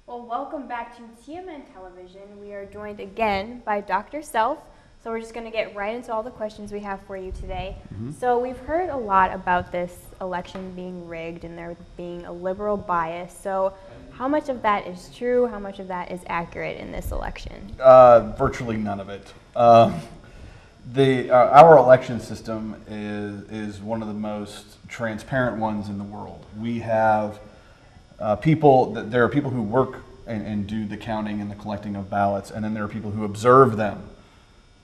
Well, welcome back to TMN Television. We are joined again by Dr. Self. So we're just going to get right into all the questions we have for you today. So we've heard a lot about this election being rigged and there being a liberal bias. So how much of that is true? How much of that is accurate in this election? Virtually none of it. Our election system is one of the most transparent ones in the world. We have there are people who work and do the counting and the collecting of ballots, and then there are people who observe them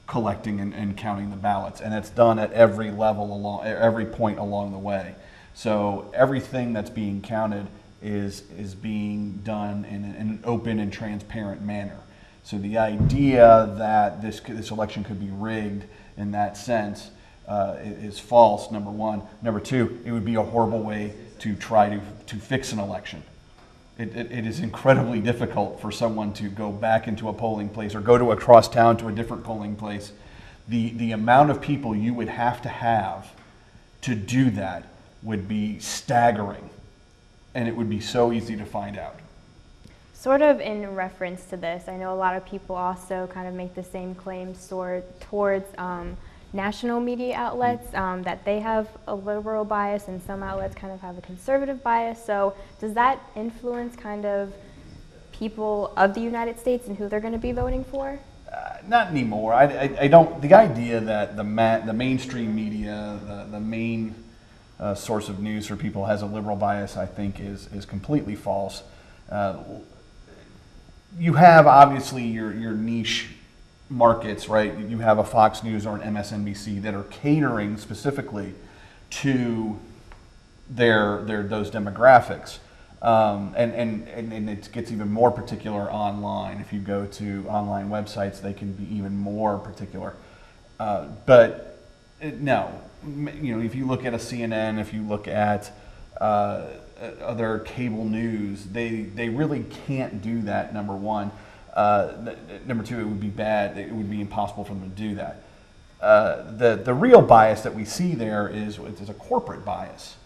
collecting and counting the ballots, and it's done at every level every point along the way. So everything that's being counted is being done in an open and transparent manner. So the idea that this election could be rigged in that sense is false, number one. Number two, it would be a horrible way to try to fix an election. It is incredibly difficult for someone to go back into a polling place or go to across town to a different polling place. The amount of people you would have to do that would be staggering, and it would be so easy to find out. Sort of in reference to this, I know a lot of people also kind of make the same claims towards national media outlets, that they have a liberal bias and some outlets kind of have a conservative bias. So does that influence kind of people of the United States and who they're going to be voting for? Not anymore. I don't. The idea that the mainstream media, the main source of news for people has a liberal bias, I think is completely false. You have obviously your niche markets, right? You have a Fox News or an MSNBC that are catering specifically to those demographics, and it gets even more particular online. If you go to online websites, they can be even more particular. No, if you look at a CNN, if you look at other cable news, they really can't do that, number one. Number two, it would be bad. It would be impossible for them to do that. The real bias that we see there is a corporate bias.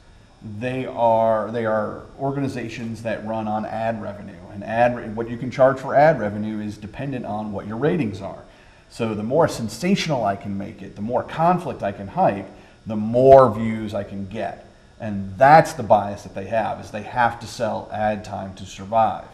They are organizations that run on ad revenue, and what you can charge for ad revenue is dependent on what your ratings are. So the more sensational I can make it, the more conflict I can hype, the more views I can get. And that's the bias that they have, is they have to sell ad time to survive.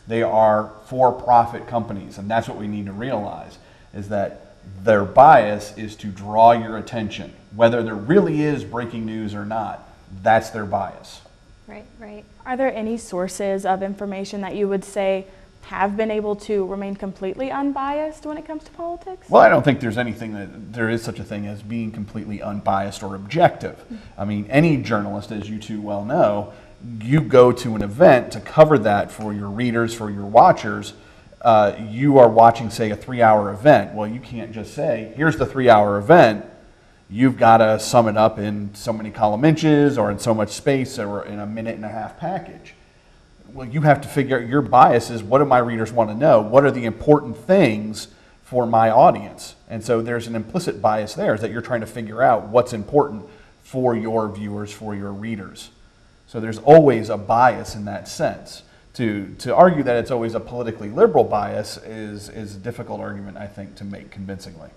They are for-profit companies, and that's what we need to realize, is that their bias is to draw your attention. Whether there really is breaking news or not, that's their bias. Right, right. Are there any sources of information that you would say have been able to remain completely unbiased when it comes to politics? Well, I don't think there is such a thing as being completely unbiased or objective. I mean, any journalist, as you two well know, you go to an event to cover that for your readers, for your watchers. You are watching, say, a 3-hour event. Well, you can't just say, here's the 3-hour event. You've got to sum it up in so many column inches or in so much space or in a minute-and-a-half package. Well, you have to figure out your biases. What do my readers want to know? What are the important things for my audience? And so there's an implicit bias there, is that you're trying to figure out what's important for your viewers, for your readers. So there's always a bias in that sense. To argue that it's always a politically liberal bias is a difficult argument, I think, to make convincingly.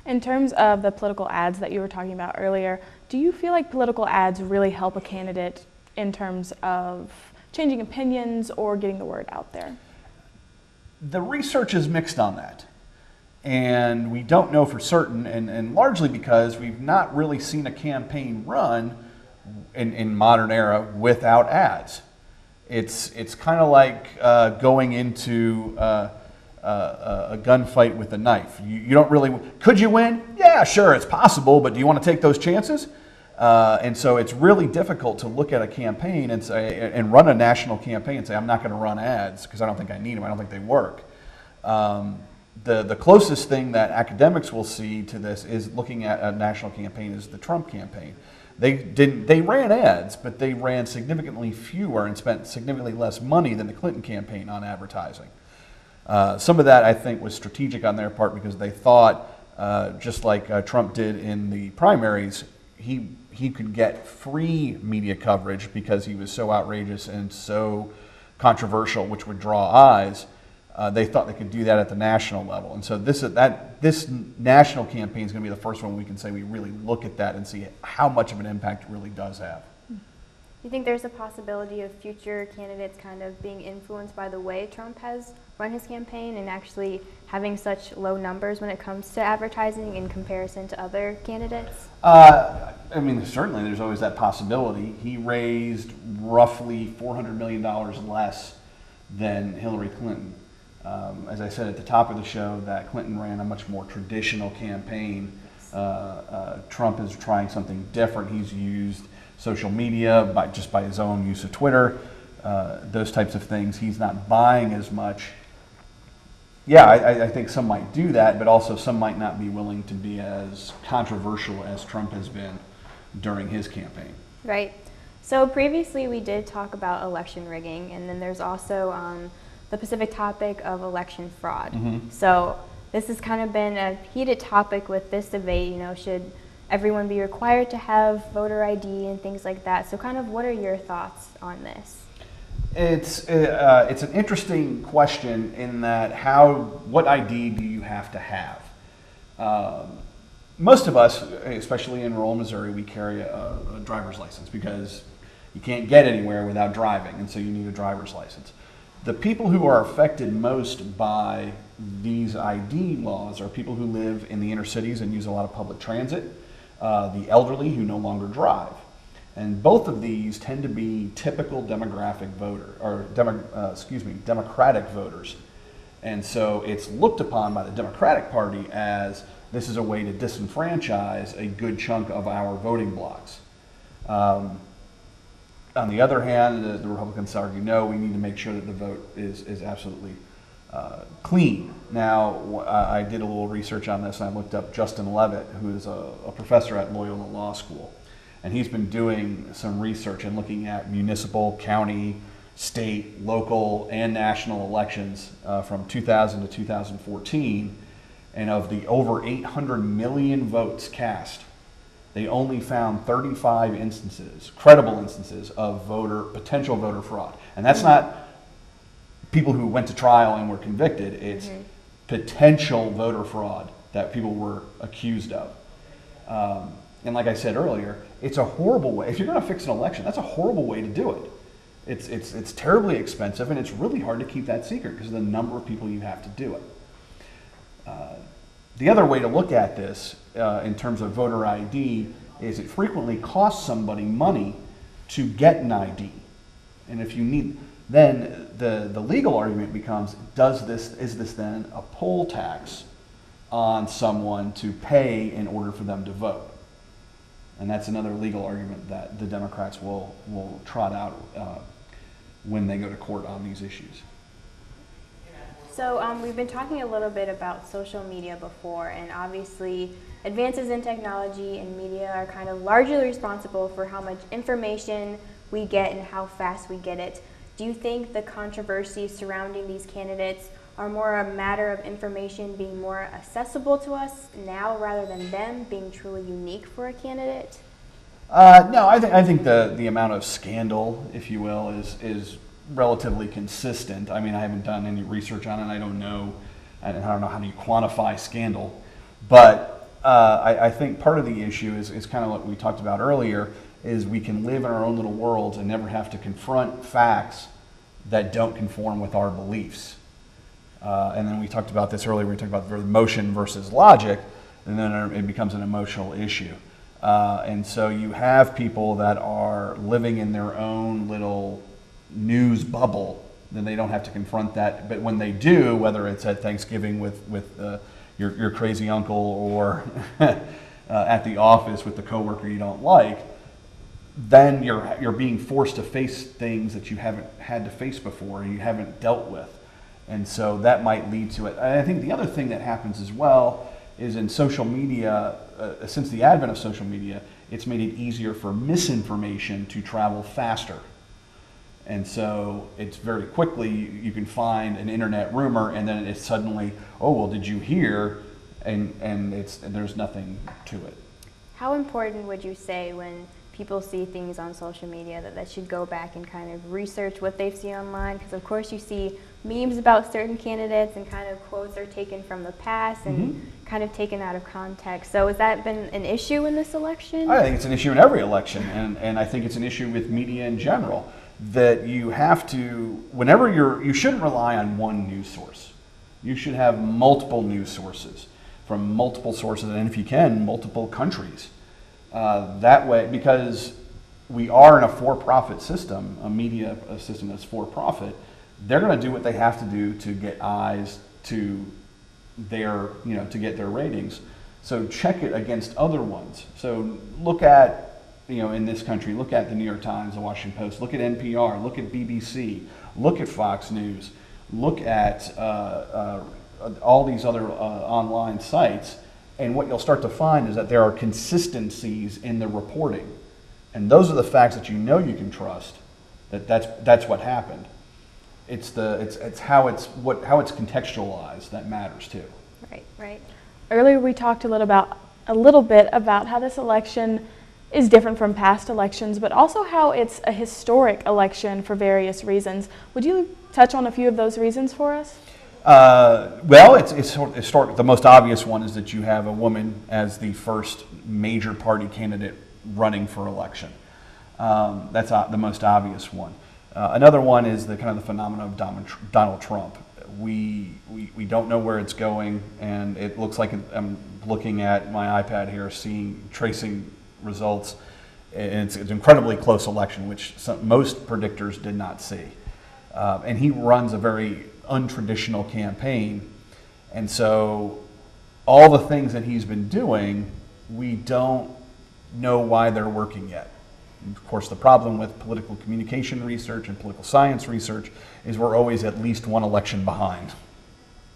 In terms of the political ads that you were talking about earlier, do you feel like political ads really help a candidate in terms of changing opinions or getting the word out there? The research is mixed on that. And we don't know for certain, and largely because we've not really seen a campaign run in modern era without ads. It's kind of like going into a gunfight with a knife. You don't really, could you win? Yeah, sure, it's possible, but do you want to take those chances? And so it's really difficult to look at a campaign and say, and run a national campaign and say, I'm not going to run ads because I don't think I need them. I don't think they work. The closest thing that academics will see to this is looking at a national campaign is the Trump campaign. They ran ads, but they ran significantly fewer and spent significantly less money than the Clinton campaign on advertising. Some of that, I think, was strategic on their part because they thought, just like Trump did in the primaries, he could get free media coverage because he was so outrageous and so controversial, which would draw eyes, they thought they could do that at the national level. And so this national campaign is going to be the first one we can say we really look at that and see how much of an impact it really does have. Do you think there's a possibility of future candidates kind of being influenced by the way Trump has run his campaign and actually having such low numbers when it comes to advertising in comparison to other candidates? I mean, certainly there's always that possibility. He raised roughly $400 million less than Hillary Clinton. As I said at the top of the show, that Clinton ran a much more traditional campaign. Trump is trying something different. He's used social media just by his own use of Twitter, those types of things. He's not buying as much. Yeah, I think some might do that, but also some might not be willing to be as controversial as Trump has been during his campaign. Right. So previously we did talk about election rigging, and then there's also the specific topic of election fraud. Mm-hmm. So this has kind of been a heated topic with this debate, should everyone be required to have voter ID and things like that. So kind of what are your thoughts on this? It's an interesting question in that what ID do you have to have? Most of us, especially in rural Missouri, we carry a driver's license because you can't get anywhere without driving, and so you need a driver's license. The people who are affected most by these ID laws are people who live in the inner cities and use a lot of public transit, the elderly who no longer drive. And both of these tend to be typical democratic voters. And so it's looked upon by the Democratic Party as this is a way to disenfranchise a good chunk of our voting blocks. On the other hand, the Republicans argue, no, we need to make sure that the vote is absolutely clean. Now, I did a little research on this, and I looked up Justin Levitt, who is a professor at Loyola Law School. And he's been doing some research and looking at municipal, county, state, local, and national elections from 2000 to 2014. And of the over 800 million votes cast, they only found 35 instances, credible instances, of potential voter fraud. And that's not people who went to trial and were convicted. It's potential voter fraud that people were accused of. And like I said earlier, it's a horrible way. If you're going to fix an election, that's a horrible way to do it. It's terribly expensive, and it's really hard to keep that secret because of the number of people you have to do it. The other way to look at this in terms of voter ID is it frequently costs somebody money to get an ID. And if you need, then the legal argument becomes, is this then a poll tax on someone to pay in order for them to vote? And that's another legal argument that the Democrats will trot out when they go to court on these issues. So we've been talking a little bit about social media before, and obviously advances in technology and media are kind of largely responsible for how much information we get and how fast we get it. Do you think the controversies surrounding these candidates are more a matter of information being more accessible to us now rather than them being truly unique for a candidate? No, I think the amount of scandal, if you will, is relatively consistent. I mean, I haven't done any research on it. I don't know how do you quantify scandal. But I think part of the issue is kind of what we talked about earlier, is we can live in our own little worlds and never have to confront facts that don't conform with our beliefs. And then we talked about this earlier, we talked about emotion versus logic, and then it becomes an emotional issue. And so you have people that are living in their own little news bubble, then they don't have to confront that. But when they do, whether it's at Thanksgiving with your crazy uncle or at the office with the coworker you don't like, then you're being forced to face things that you haven't had to face before, you haven't dealt with. And so that might lead to it. And I think the other thing that happens as well is in social media, since the advent of social media, it's made it easier for misinformation to travel faster. And so it's very quickly, you can find an internet rumor and then it's suddenly, oh, well, did you hear? And there's nothing to it. How important would you say when people see things on social media, that they should go back and kind of research what they've seen online, because of course you see memes about certain candidates and kind of quotes are taken from the past and kind of taken out of context. So has that been an issue in this election? I think it's an issue in every election, and I think it's an issue with media in general, that you have to, whenever you shouldn't rely on one news source. You should have multiple news sources from multiple sources, and if you can, multiple countries. That way, because we are in a for-profit system, a media system that's for-profit, they're going to do what they have to do to get eyes to their, to get their ratings. So check it against other ones. So look at, in this country, look at the New York Times, the Washington Post, look at NPR, look at BBC, look at Fox News, look at all these other online sites, and what you'll start to find is that there are consistencies in the reporting. And those are the facts that you can trust, that's what happened. It's how it's contextualized that matters too. Right. Earlier we talked a little bit about how this election is different from past elections, but also how it's a historic election for various reasons. Would you touch on a few of those reasons for us? Well, it's historic. The most obvious one is that you have a woman as the first major party candidate running for election. That's the most obvious one. Another one is the kind of the phenomenon of Donald Trump. We don't know where it's going, and it looks like I'm looking at my iPad here, tracing results. And it's an incredibly close election, which most predictors did not see. And he runs a very untraditional campaign, and so all the things that he's been doing, we don't know why they're working yet. And of course, the problem with political communication research and political science research is we're always at least one election behind.